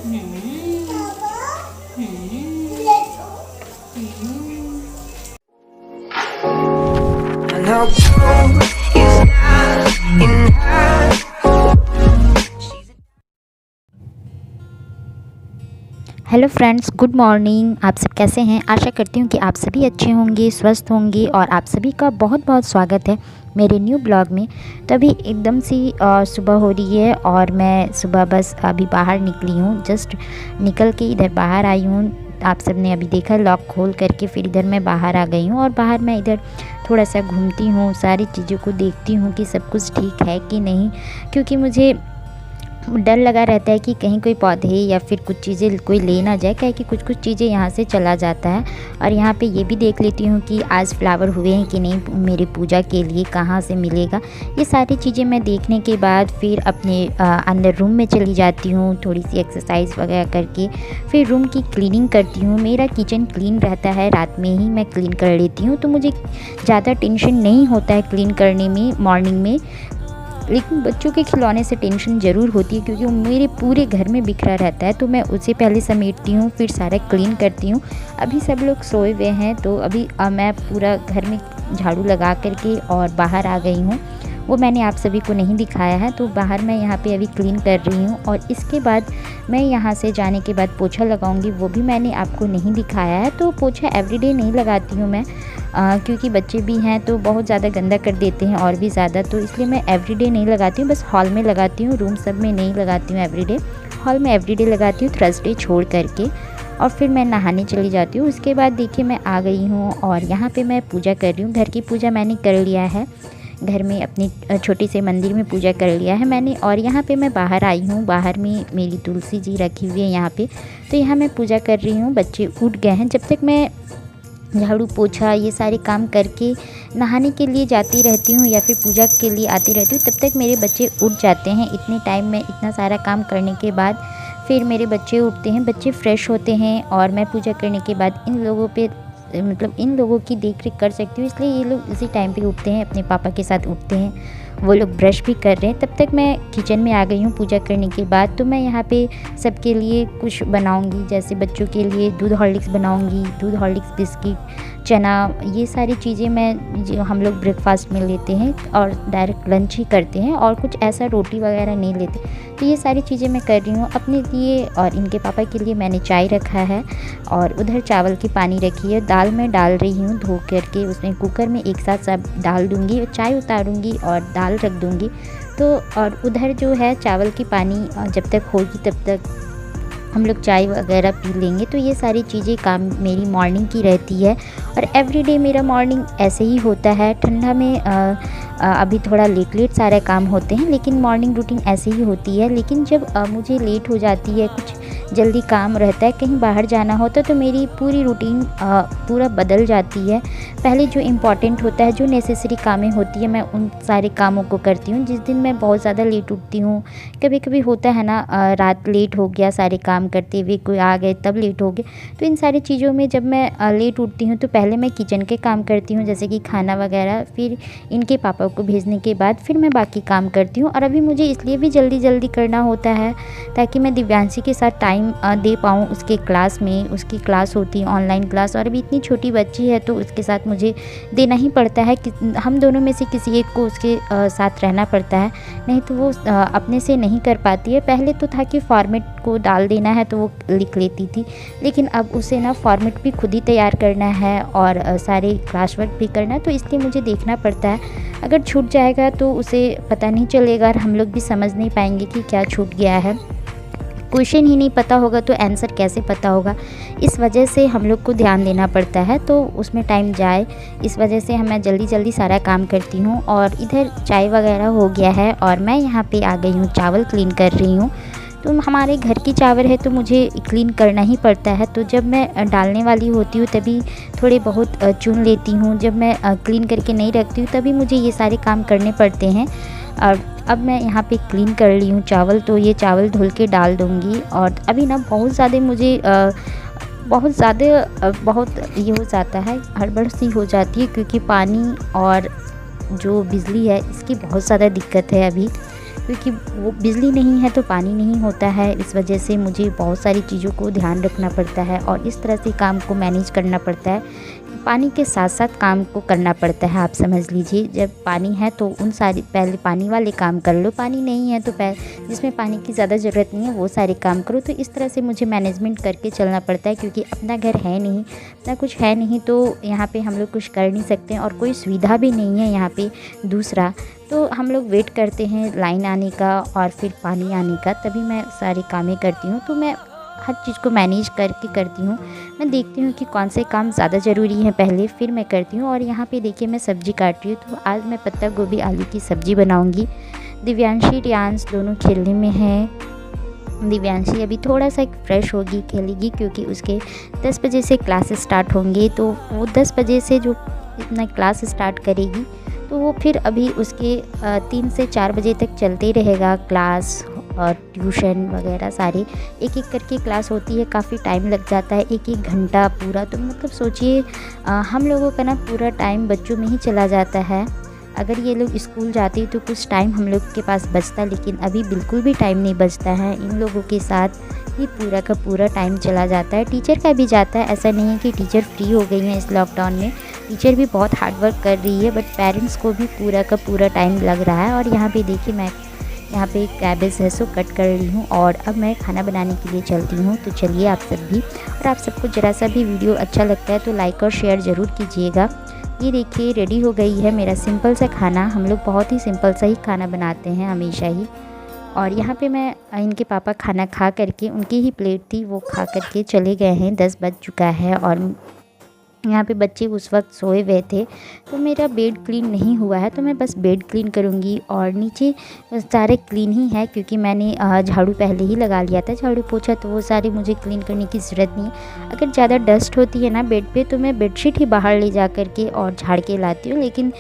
Hello friends, good morning. आप सब कैसे हैं? आशा करती हूँ कि आप सभी अच्छे होंगे, स्वस्थ होंगे और आप सभी का बहुत बहुत स्वागत है मेरे न्यू ब्लॉग में। तो अभी एकदम सी सुबह हो रही है और मैं सुबह बस अभी बाहर निकली हूँ। जस्ट निकल के इधर बाहर आई हूँ। आप सब ने अभी देखा, लॉक खोल करके फिर इधर मैं बाहर आ गई हूँ और बाहर मैं इधर थोड़ा सा घूमती हूँ, सारी चीज़ों को देखती हूँ कि सब कुछ ठीक है कि नहीं, क्योंकि मुझे डर लगा रहता है कि कहीं कोई पौधे या फिर कुछ चीज़ें कोई ले ना जाए, क्या कि कुछ कुछ चीज़ें यहाँ से चला जाता है। और यहाँ पे ये भी देख लेती हूँ कि आज फ्लावर हुए हैं कि नहीं, मेरी पूजा के लिए कहाँ से मिलेगा। ये सारी चीज़ें मैं देखने के बाद फिर अपने अंदर रूम में चली जाती हूँ, थोड़ी सी एक्सरसाइज वगैरह करके फिर रूम की क्लीनिंग करती हूँ। मेरा किचन क्लीन रहता है, रात में ही मैं क्लीन कर लेती हूँ, तो मुझे ज़्यादा टेंशन नहीं होता है क्लीन करने में मॉर्निंग में। लेकिन बच्चों के खिलौने से टेंशन ज़रूर होती है, क्योंकि वो मेरे पूरे घर में बिखरा रहता है, तो मैं उसे पहले समेटती हूँ, फिर सारा क्लीन करती हूँ। अभी सब लोग सोए हुए हैं, तो अभी मैं पूरा घर में झाड़ू लगा करके और बाहर आ गई हूँ। वो मैंने आप सभी को नहीं दिखाया है, तो बाहर मैं यहाँ पे अभी क्लीन कर रही हूँ। और इसके बाद मैं यहाँ से जाने के बाद पोछा लगाऊंगी, वो भी मैंने आपको नहीं दिखाया है। तो पोछा एवरीडे नहीं लगाती हूँ मैं, क्योंकि बच्चे भी हैं तो बहुत ज़्यादा गंदा कर देते हैं और भी ज़्यादा, तो इसलिए मैं एवरीडे नहीं लगाती हूँ। बस हॉल में लगाती हूँ, रूम सब में नहीं लगाती हूँ एवरीडे। हॉल में एवरीडे लगाती हूँ, थर्सडे छोड़ करके। और फिर मैं नहाने चली जाती हूँ। उसके बाद देखिए मैं आ गई हूँ और यहाँ पे मैं पूजा कर रही हूँ। घर की पूजा मैंने कर लिया है, घर में अपनी छोटी से मंदिर में पूजा कर लिया है मैंने। और यहाँ पे मैं बाहर आई हूँ, बाहर में मेरी तुलसी जी रखी हुई है यहाँ पे, तो यहाँ मैं पूजा कर रही हूँ। बच्चे उठ गए हैं। जब तक मैं झाड़ू पोछा ये सारे काम करके नहाने के लिए जाती रहती हूँ या फिर पूजा के लिए आती रहती हूँ, तब तक मेरे बच्चे उठ जाते हैं। इतने टाइम में इतना सारा काम करने के बाद फिर मेरे बच्चे उठते हैं, बच्चे फ्रेश होते हैं और मैं पूजा करने के बाद इन लोगों पे मतलब इन लोगों की देख रेख कर सकती हूँ, इसलिए ये लोग इसी टाइम पे उठते हैं, अपने पापा के साथ उठते हैं। वो लोग ब्रश भी कर रहे हैं। तब तक मैं किचन में आ गई हूँ पूजा करने के बाद। तो मैं यहाँ पे सबके लिए कुछ बनाऊँगी, जैसे बच्चों के लिए दूध हॉर्लिक्स बनाऊँगी, दूध हॉर्लिक्स बिस्किट, चना, ये सारी चीज़ें मैं जो हम लोग ब्रेकफास्ट में लेते हैं और डायरेक्ट लंच ही करते हैं, और कुछ ऐसा रोटी वगैरह नहीं लेते। तो ये सारी चीज़ें मैं कर रही हूँ अपने लिए, और इनके पापा के लिए मैंने चाय रखा है और उधर चावल की पानी रखी है। दाल मैं डाल रही हूँ धो करके, उसमें कुकर में एक साथ सब डाल दूँगी, चाय उतारूँगी और दाल रख दूँगी। तो और उधर जो है चावल की पानी जब तक होगी तब तक हम लोग चाय वगैरह पी लेंगे। तो ये सारी चीज़ें काम मेरी मॉर्निंग की रहती है और एवरीडे मेरा मॉर्निंग ऐसे ही होता है। ठंडा में अभी थोड़ा लेट लेट सारे काम होते हैं, लेकिन मॉर्निंग रूटीन ऐसे ही होती है। लेकिन जब मुझे लेट हो जाती है, कुछ जल्दी काम रहता है, कहीं बाहर जाना होता है, तो मेरी पूरी रूटीन पूरा बदल जाती है। पहले जो इम्पॉर्टेंट होता है, जो नेसेसरी कामें होती है, मैं उन सारे कामों को करती हूँ। जिस दिन मैं बहुत ज़्यादा लेट उठती हूँ, कभी कभी होता है ना, रात लेट हो गया सारे काम करते हुए, कोई आ गए तब लेट हो गए, तो इन सारी चीज़ों में जब मैं लेट उठती हूँ तो पहले मैं किचन के काम करती हूँ, जैसे कि खाना वगैरह, फिर इनके पापा को भेजने के बाद फिर मैं बाकी काम करती हूँ। और अभी मुझे इसलिए भी जल्दी जल्दी करना होता है ताकि मैं दिव्यांशी के साथ टाइम दे पाऊँ उसके क्लास में। उसकी क्लास होती है ऑनलाइन क्लास, और अभी इतनी छोटी बच्ची है तो उसके साथ मुझे देना ही पड़ता है कि हम दोनों में से किसी एक को उसके साथ रहना पड़ता है, नहीं तो वो अपने से नहीं कर पाती है। पहले तो था कि फॉर्मेट को डाल देना है तो वो लिख लेती थी, लेकिन अब उसे ना फॉर्मेट भी खुद ही तैयार करना है और सारे क्लास वर्क भी करना है, तो इसलिए मुझे देखना पड़ता है। अगर छूट जाएगा तो उसे पता नहीं चलेगा और हम लोग भी समझ नहीं पाएंगे कि क्या छूट गया है। क्वेश्चन ही नहीं पता होगा तो आंसर कैसे पता होगा, इस वजह से हम लोग को ध्यान देना पड़ता है, तो उसमें टाइम जाए, इस वजह से मैं जल्दी जल्दी सारा काम करती हूँ। और इधर चाय वगैरह हो गया है और मैं यहाँ पे आ गई हूँ, चावल क्लीन कर रही हूँ। तो हमारे घर की चावल है तो मुझे क्लीन करना ही पड़ता है, तो जब मैं डालने वाली होती हूँ तभी थोड़े बहुत चुन लेती हूँ, जब मैं क्लीन करके नहीं रखती हूँ तभी मुझे ये सारे काम करने पड़ते हैं। और अब मैं यहाँ पे क्लीन कर ली हूँ चावल, तो ये चावल धुल के डाल दूँगी। और अभी ना बहुत ज़्यादा मुझे बहुत ये हो जाता है, हड़बड़ सी हो जाती है, क्योंकि पानी और जो बिजली है इसकी बहुत ज़्यादा दिक्कत है अभी। क्योंकि वो बिजली नहीं है तो पानी नहीं होता है। इस वजह से मुझे बहुत सारी चीज़ों को ध्यान रखना पड़ता है और इस तरह से काम को मैनेज करना पड़ता है। पानी के साथ साथ काम को करना पड़ता है। आप समझ लीजिए, जब पानी है तो उन सारी पहले पानी वाले काम कर लो, पानी नहीं है तो जिसमें पानी की ज़्यादा ज़रूरत नहीं है वो सारे काम करो। तो इस तरह से मुझे मैनेजमेंट करके चलना पड़ता है, क्योंकि अपना घर है नहीं, अपना कुछ है नहीं, तो यहाँ पे हम लोग कुछ कर नहीं सकते और कोई सुविधा भी नहीं है यहाँ पे। दूसरा तो हम लोग वेट करते हैं लाइन आने का और फिर पानी आने का, तभी मैं सारे कामें करती हूँ। तो मैं हर चीज़ को मैनेज करके करती हूँ। मैं देखती हूँ कि कौन से काम ज़्यादा ज़रूरी है पहले, फिर मैं करती हूँ। और यहाँ पे देखिए मैं सब्ज़ी काट रही हूँ, तो आज मैं पत्ता गोभी आलू की सब्ज़ी बनाऊँगी। दिव्यांशी रियांश दोनों खेलने में हैं। दिव्यांशी अभी थोड़ा सा फ्रेश होगी, खेलेगी, क्योंकि उसके 10 बजे से क्लास स्टार्ट होंगे। तो वो 10 बजे से जो अपना क्लास स्टार्ट करेगी, तो वो फिर अभी उसके 3 से 4 बजे तक चलते रहेगा क्लास और ट्यूशन वगैरह सारे। एक एक करके क्लास होती है, काफ़ी टाइम लग जाता है, एक एक घंटा पूरा। तो मतलब सोचिए हम लोगों का ना पूरा टाइम बच्चों में ही चला जाता है। अगर ये लोग स्कूल जाते तो कुछ टाइम हम लोग के पास बचता, लेकिन अभी बिल्कुल भी टाइम नहीं बचता है। इन लोगों के साथ ही पूरा का पूरा टाइम चला जाता है। टीचर का भी जाता है, ऐसा नहीं है कि टीचर फ्री हो गई हैं इस लॉकडाउन में। टीचर भी बहुत हार्ड वर्क कर रही है, बट पेरेंट्स को भी पूरा का पूरा टाइम लग रहा है। और यहाँ पे देखिए मैं यहाँ पे कैबेज है सो कट कर रही हूँ और अब मैं खाना बनाने के लिए चलती हूँ। तो चलिए आप सब भी, और आप सबको ज़रा सा भी वीडियो अच्छा लगता है तो लाइक और शेयर ज़रूर कीजिएगा। ये देखिए रेडी हो गई है मेरा सिंपल सा खाना। हम लोग बहुत ही सिंपल सा ही खाना बनाते हैं हमेशा ही। और यहाँ पे मैं इनके पापा खाना खा करके, उनकी ही प्लेट थी वो खा करके चले गए हैं। 10 बज चुका है और यहाँ पे बच्चे उस वक्त सोए हुए थे। तो मेरा बेड क्लीन नहीं हुआ है, तो मैं बस बेड क्लीन करूँगी। और नीचे सारे क्लीन ही है, क्योंकि मैंने झाड़ू पहले ही लगा लिया था, झाड़ू पोछा, तो वो सारे मुझे क्लीन करने की ज़रूरत नहीं है। अगर ज़्यादा डस्ट होती है ना बेड पे, तो मैं बेडशीट ही बाहर ले जा कर के और झाड़ के लाती हूँ, लेकिन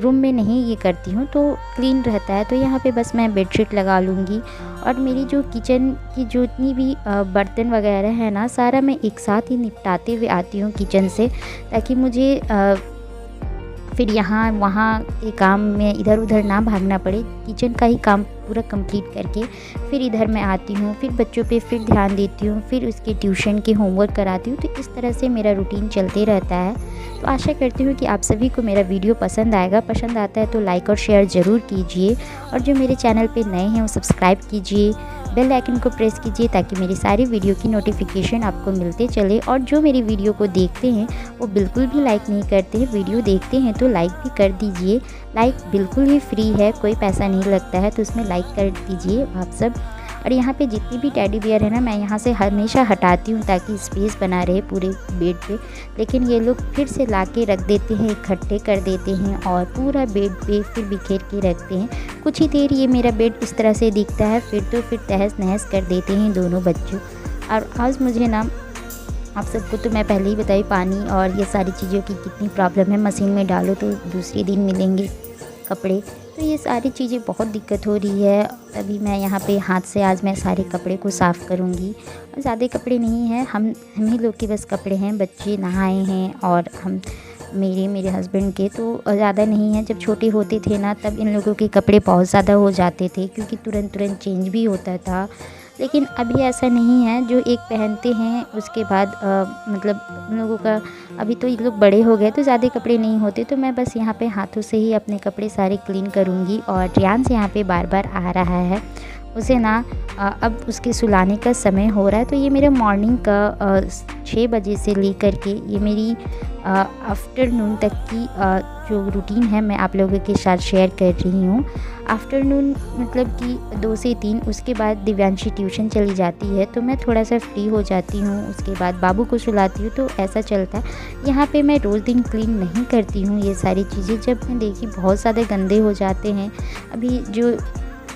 रूम में नहीं ये करती हूँ, तो क्लीन रहता है। तो यहाँ पर बस मैं बेडशीट लगा लूँगी। और मेरी जो किचन की जितनी भी बर्तन वगैरह है ना, सारा मैं एक साथ ही निपटाते हुए आती हूँ किचन से, ताकि मुझे फिर यहाँ वहाँ के काम में इधर उधर ना भागना पड़े। किचन का ही काम पूरा कंप्लीट करके फिर इधर मैं आती हूँ, फिर बच्चों पे फिर ध्यान देती हूँ, फिर उसके ट्यूशन के होमवर्क कराती हूँ। तो इस तरह से मेरा रूटीन चलते रहता है। तो आशा करती हूँ कि आप सभी को मेरा वीडियो पसंद आएगा। पसंद आता है तो लाइक और शेयर ज़रूर कीजिए, और जो मेरे चैनल पे नए हैं वो सब्सक्राइब कीजिए, बेल आइकन को प्रेस कीजिए, ताकि मेरी सारी वीडियो की नोटिफिकेशन आपको मिलते चले। और जो मेरी वीडियो को देखते हैं वो बिल्कुल भी लाइक नहीं करते हैं, वीडियो देखते हैं तो लाइक भी कर दीजिए। लाइक बिल्कुल ही फ्री है, कोई पैसा नहीं लगता है, तो उसमें लाइक कर दीजिए आप सब। और यहाँ पे जितनी भी टेडी बियर है ना, मैं यहाँ से हमेशा हटाती हूँ ताकि स्पेस बना रहे पूरे बेड पे। लेकिन ये लोग फिर से ला के रख देते हैं, इकट्ठे कर देते हैं और पूरा बेड पे फिर बिखेर के रखते हैं। कुछ ही देर ये मेरा बेड इस तरह से दिखता है, फिर तो फिर तहस नहस कर देते हैं दोनों बच्चों। और आज मुझे ना, आप सबको तो मैं पहले ही बताई, पानी और ये सारी चीज़ों की कितनी प्रॉब्लम है। मशीन में डालो तो दूसरे दिन मिलेंगे कपड़े, तो ये सारी चीज़ें बहुत दिक्कत हो रही है। तभी मैं यहाँ पे हाथ से आज मैं सारे कपड़े को साफ़ करूँगी। और ज़्यादा कपड़े नहीं हैं, हम ही लोग के बस कपड़े हैं। बच्चे नहाए हैं और हम मेरे हस्बैंड के तो ज़्यादा नहीं है। जब छोटे होते थे ना, तब इन लोगों के कपड़े बहुत ज़्यादा हो जाते थे, क्योंकि तुरंत चेंज भी होता था। लेकिन अभी ऐसा नहीं है, जो एक पहनते हैं उसके बाद मतलब उन लोगों का, अभी तो ये लोग बड़े हो गए तो ज़्यादा कपड़े नहीं होते। तो मैं बस यहाँ पे हाथों से ही अपने कपड़े सारे क्लीन करूँगी। और रियांश यहाँ पे बार बार आ रहा है, उसे ना अब उसके सुलाने का समय हो रहा है। तो ये मेरा मॉर्निंग का 6 बजे से लेकर के ये मेरी आफ्टरनून तक की जो रूटीन है मैं आप लोगों के साथ शेयर कर रही हूँ। आफ्टरनून मतलब कि 2 से 3, उसके बाद दिव्यांशी ट्यूशन चली जाती है, तो मैं थोड़ा सा फ्री हो जाती हूँ। उसके बाद बाबू को सुलाती हूँ, तो ऐसा चलता है। यहाँ पे मैं रोज़ दिन क्लीन नहीं करती हूँ ये सारी चीज़ें। जब मैं देखी बहुत ज़्यादा गंदे हो जाते हैं, अभी जो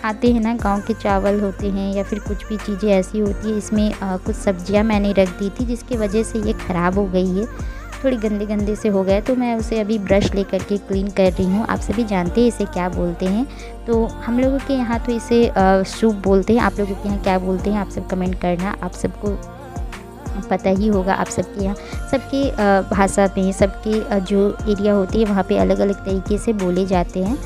आते हैं ना गांव के चावल होते हैं या फिर कुछ भी चीज़ें ऐसी होती है, इसमें कुछ सब्जियां मैंने रख दी थी, जिसकी वजह से ये ख़राब हो गई है, थोड़ी गंदे से हो गया। तो मैं उसे अभी ब्रश लेकर के क्लीन कर रही हूँ। आप सभी जानते हैं इसे क्या बोलते हैं, तो हम लोगों के यहाँ तो इसे सूप बोलते हैं। आप लोगों के यहाँ क्या बोलते हैं आप सब कमेंट करना, आप सबको पता ही होगा। आप सबके यहाँ सबके भाषा में, सबके जो एरिया होती है वहाँ पे अलग अलग तरीके से बोले जाते हैं।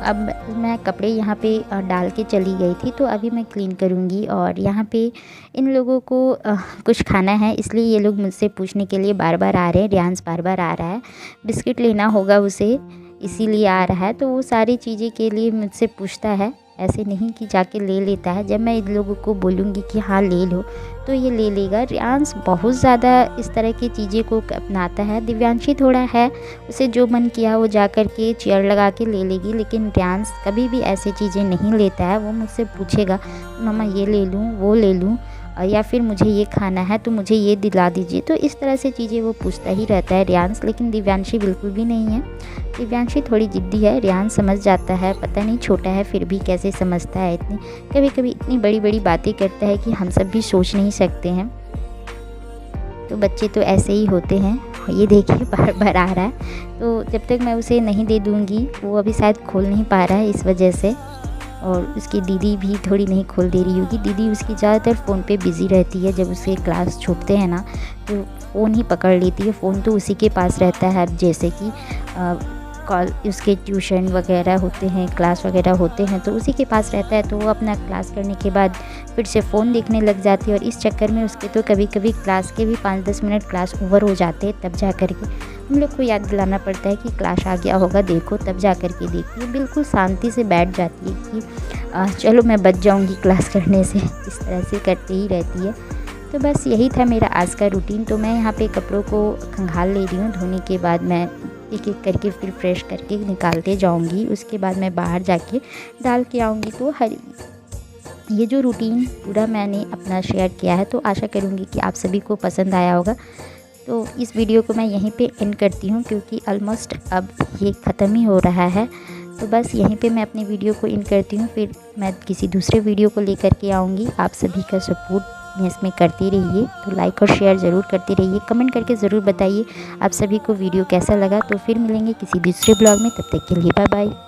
अब मैं कपड़े यहाँ पे डाल के चली गई थी, तो अभी मैं क्लीन करूँगी। और यहाँ पे इन लोगों को कुछ खाना है, इसलिए ये लोग मुझसे पूछने के लिए बार बार आ रहे हैं। रियांश बार बार आ रहा है, बिस्किट लेना होगा उसे, इसीलिए आ रहा है। तो वो सारी चीज़ें के लिए मुझसे पूछता है, ऐसे नहीं कि जाके ले लेता है। जब मैं इन लोगों को बोलूँगी कि हाँ ले लो, तो ये ले लेगा। रियांश बहुत ज़्यादा इस तरह की चीज़ें को अपनाता है। दिव्यांशी थोड़ा है, उसे जो मन किया वो जा कर के चेयर लगा के ले लेगी, लेकिन रियांश कभी भी ऐसी चीज़ें नहीं लेता है। वो मुझसे पूछेगा मम्मा ये ले लूँ, वो ले लूँ, या फिर मुझे ये खाना है तो मुझे ये दिला दीजिए। तो इस तरह से चीज़ें वो पूछता ही रहता है रियांश, लेकिन दिव्यांशी बिल्कुल भी नहीं है। दिव्यांशी थोड़ी ज़िद्दी है, रियांश समझ जाता है। पता नहीं छोटा है फिर भी कैसे समझता है। कभी कभी इतनी बड़ी बड़ी बातें करता है कि हम सब भी सोच नहीं सकते हैं। तो बच्चे तो ऐसे ही होते हैं। ये देखिए बार बार आ रहा है, तो जब तक मैं उसे नहीं दे दूँगी, वो अभी शायद खोल नहीं पा रहा है इस वजह से। और उसकी दीदी भी थोड़ी नहीं खोल दे रही होगी। दीदी उसकी ज़्यादातर फ़ोन पे बिज़ी रहती है। जब उसके क्लास छूटते हैं ना, तो फ़ोन ही पकड़ लेती है। फ़ोन तो उसी के पास रहता है। अब जैसे कि कॉल उसके ट्यूशन वगैरह होते हैं, क्लास वगैरह होते हैं, तो उसी के पास रहता है। तो वो अपना क्लास करने के बाद फिर से फ़ोन देखने लग जाती है। और इस चक्कर में उसके तो कभी कभी क्लास के भी 5-10 मिनट क्लास ओवर हो जाते हैं, तब जा कर के हम लोग को याद दिलाना पड़ता है कि क्लास आ गया होगा, देखो, तब जा कर के देखती है। बिल्कुल शांति से बैठ जाती है कि चलो मैं बच जाऊंगी क्लास करने से। इस तरह से करती ही रहती है। तो बस यही था मेरा आज का रूटीन। तो मैं यहाँ पे कपड़ों को खंगाल ले रही हूँ। धोने के बाद मैं एक एक करके फिर फ्रेश करके निकालते जाऊँगी। उसके बाद मैं बाहर जाके डाल के आऊँगी। तो ये जो रूटीन पूरा मैंने अपना शेयर किया है, तो आशा करूँगी कि आप सभी को पसंद आया होगा। तो इस वीडियो को मैं यहीं पे एंड करती हूँ, क्योंकि ऑलमोस्ट अब ये ख़त्म ही हो रहा है। तो बस यहीं पे मैं अपनी वीडियो को एंड करती हूँ। फिर मैं किसी दूसरे वीडियो को लेकर के आऊँगी। आप सभी का सपोर्ट इसमें करती रहिए, तो लाइक और शेयर ज़रूर करते रहिए। कमेंट करके ज़रूर बताइए आप सभी को वीडियो कैसा लगा। तो फिर मिलेंगे किसी दूसरे ब्लॉग में, तब तक के लिए बाय बाय।